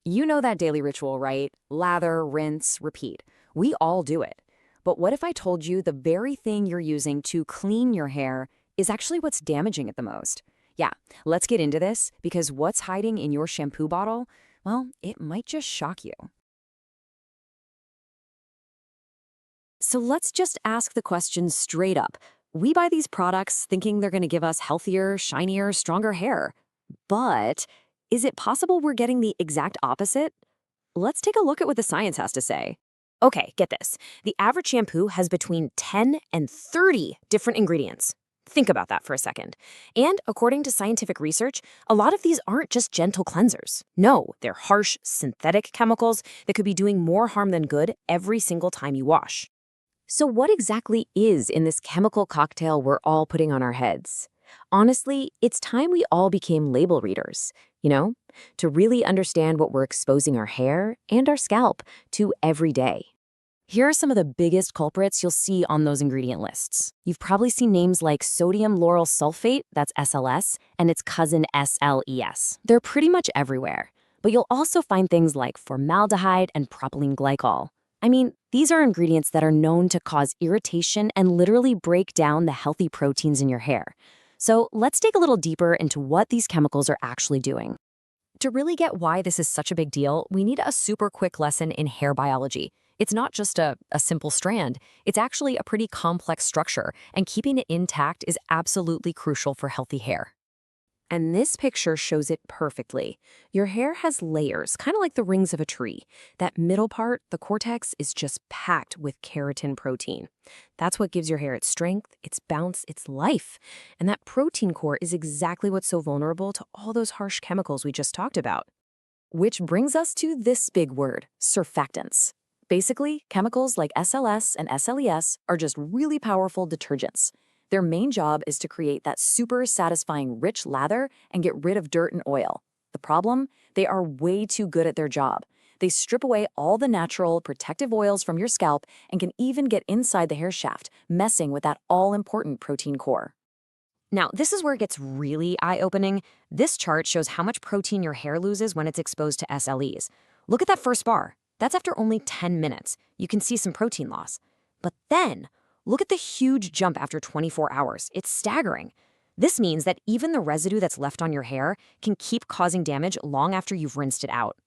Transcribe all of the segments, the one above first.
You know that daily ritual, right? Lather, rinse, repeat. We all do it. But what if I told you the very thing you're using to clean your hair is actually what's damaging it the most? Yeah, let's get into this because what's hiding in your shampoo bottle, well, it might just shock you. So let's just ask the question straight up. We buy these products thinking they're going to give us healthier, shinier, stronger hair. But is it possible we're getting the exact opposite? Let's take a look at what the science has to say. Okay, get this. The average shampoo has between 10 and 30 different ingredients. Think about that for a second. And according to scientific research, a lot of these aren't just gentle cleansers. No, they're harsh, synthetic chemicals that could be doing more harm than good every single time you wash. So what exactly is in this chemical cocktail we're all putting on our heads? Honestly, it's time we all became label readers, to really understand what we're exposing our hair and our scalp to every day. Here are some of the biggest culprits you'll see on those ingredient lists. You've probably seen names like sodium lauryl sulfate, that's SLS, and its cousin SLES. They're pretty much everywhere. But you'll also find things like formaldehyde and propylene glycol. I mean, these are ingredients that are known to cause irritation and literally break down the healthy proteins in your hair. So let's dig a little deeper into what these chemicals are actually doing. To really get why this is such a big deal, we need a super quick lesson in hair biology. It's not just a simple strand, it's actually a pretty complex structure, and keeping it intact is absolutely crucial for healthy hair. And this picture shows it perfectly. Your hair has layers, kind of like the rings of a tree. That middle part, the cortex, is just packed with keratin protein. That's what gives your hair its strength, its bounce, its life. And that protein core is exactly what's so vulnerable to all those harsh chemicals we just talked about. Which brings us to this big word, surfactants. Basically, chemicals like SLS and SLES are just really powerful detergents. Their main job is to create that super satisfying rich lather and get rid of dirt and oil. The problem? They are way too good at their job. They strip away all the natural protective oils from your scalp and can even get inside the hair shaft, messing with that all-important protein core. Now, this is where it gets really eye-opening. This chart shows how much protein your hair loses when it's exposed to SLEs. Look at that first bar. That's after only 10 minutes. You can see some protein loss. But then, look at the huge jump after 24 hours. It's staggering. This means that even the residue that's left on your hair can keep causing damage long after you've rinsed it out.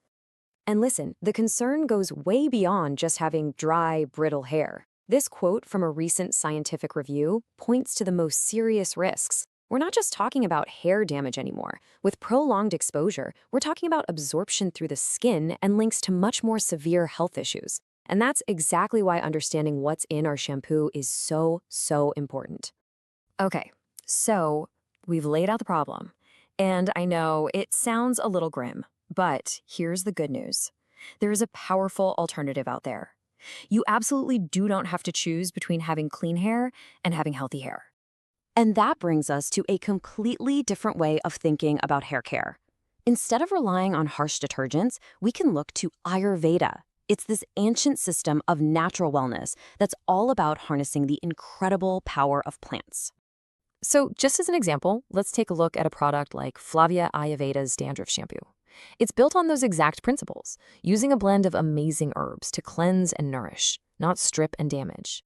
And listen, the concern goes way beyond just having dry, brittle hair. This quote from a recent scientific review points to the most serious risks. We're not just talking about hair damage anymore. With prolonged exposure, we're talking about absorption through the skin and links to much more severe health issues. And that's exactly why understanding what's in our shampoo is so, so important. Okay, so we've laid out the problem. And I know it sounds a little grim, but here's the good news. There is a powerful alternative out there. You absolutely do not have to choose between having clean hair and having healthy hair. And that brings us to a completely different way of thinking about hair care. Instead of relying on harsh detergents, we can look to Ayurveda. It's this ancient system of natural wellness that's all about harnessing the incredible power of plants. So just as an example, let's take a look at a product like Flabia Ayurveda's Dandruff Shampoo. It's built on those exact principles, using a blend of amazing herbs to cleanse and nourish, not strip and damage.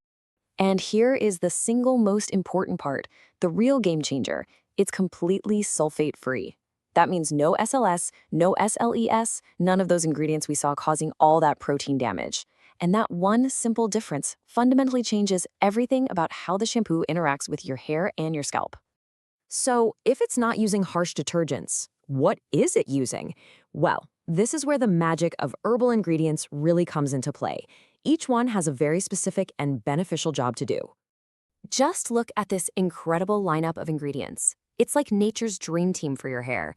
And here is the single most important part, the real game changer. It's completely sulfate-free. That means no SLS, no SLES, none of those ingredients we saw causing all that protein damage. And that one simple difference fundamentally changes everything about how the shampoo interacts with your hair and your scalp. So if it's not using harsh detergents, what is it using? Well, this is where the magic of herbal ingredients really comes into play. Each one has a very specific and beneficial job to do. Just look at this incredible lineup of ingredients. It's like nature's dream team for your hair.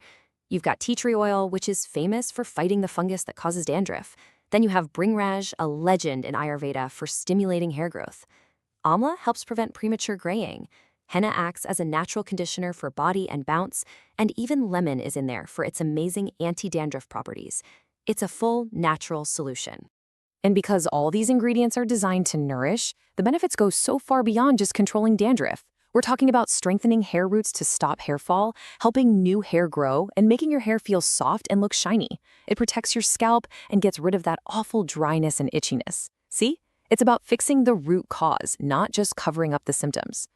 You've got tea tree oil, which is famous for fighting the fungus that causes dandruff. Then you have Bhringraj, a legend in Ayurveda for stimulating hair growth. Amla helps prevent premature graying. Henna acts as a natural conditioner for body and bounce, and even lemon is in there for its amazing anti-dandruff properties. It's a full, natural solution. And because all these ingredients are designed to nourish, the benefits go so far beyond just controlling dandruff. We're talking about strengthening hair roots to stop hair fall, helping new hair grow, and making your hair feel soft and look shiny. It protects your scalp and gets rid of that awful dryness and itchiness. See? It's about fixing the root cause, not just covering up the symptoms.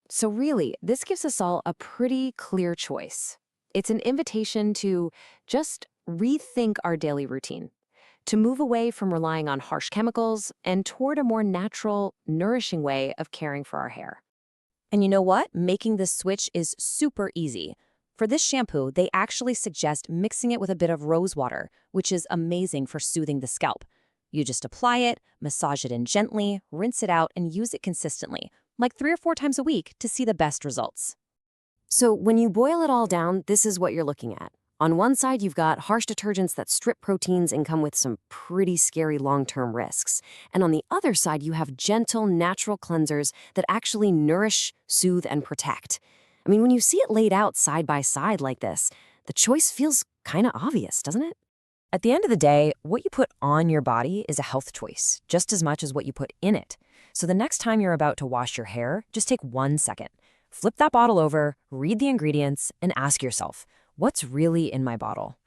So really, this gives us all a pretty clear choice. It's an invitation to just rethink our daily routine, to move away from relying on harsh chemicals and toward a more natural, nourishing way of caring for our hair. And you know what? Making this switch is super easy. For this shampoo, they actually suggest mixing it with a bit of rose water, which is amazing for soothing the scalp. You just apply it, massage it in gently, rinse it out, and use it consistently, like 3 or 4 times a week to see the best results. So when you boil it all down, this is what you're looking at. On one side, you've got harsh detergents that strip proteins and come with some pretty scary long-term risks. And on the other side, you have gentle, natural cleansers that actually nourish, soothe, and protect. I mean, when you see it laid out side by side like this, the choice feels kind of obvious, doesn't it? At the end of the day, what you put on your body is a health choice, just as much as what you put in it. So the next time you're about to wash your hair, just take 1 second. Flip that bottle over, read the ingredients, and ask yourself, what's really in my bottle?